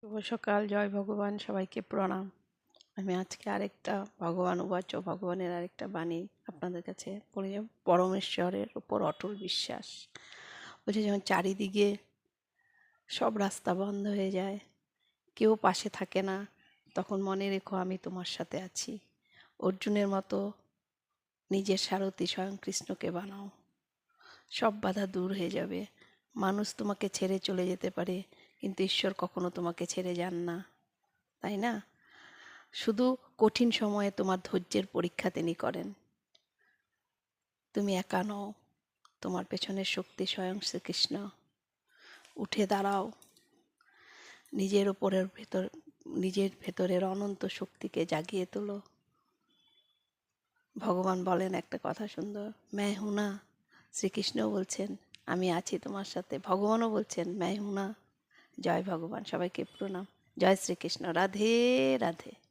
শুভ সকাল, জয় ভগবান, সবাইকে প্রণাম। আমি আজকে আরেকটা ভগবান উবাচ, ভগবানের আরেকটা বাণী আপনাদের কাছে পড়ে যাব। পরমেশ্বরের উপর অটল বিশ্বাস। বলছে যখন চারিদিকে সব রাস্তা বন্ধ হয়ে যায়, কেউ পাশে থাকে না, তখন মনে রেখো আমি তোমার সাথে আছি। অর্জুনের মতো নিজের সারথি স্বয়ং কৃষ্ণকে বানাও, সব বাধা দূর হয়ে যাবে। মানুষ তোমাকে ছেড়ে চলে যেতে পারে, কিন্তু ঈশ্বর কখনো তোমাকে ছেড়ে যান না, তাই না? শুধু কঠিন সময়ে তোমার ধৈর্যের পরীক্ষা তিনি করেন। তুমি একা নও, তোমার পেছনের শক্তি স্বয়ং শ্রীকৃষ্ণ। উঠে দাঁড়াও, নিজের ভেতরের অনন্ত শক্তিকে জাগিয়ে তোলো। ভগবান বলেন একটা কথা সুন্দর, मैं हूं ना। শ্রীকৃষ্ণ বলছেন আমি আছি তোমার সাথে, ভগবানও বলছেন मैं हूं ना। জয় ভগবান, সবাইকে প্রণাম। জয় শ্রীকৃষ্ণ। রাধে রাধে।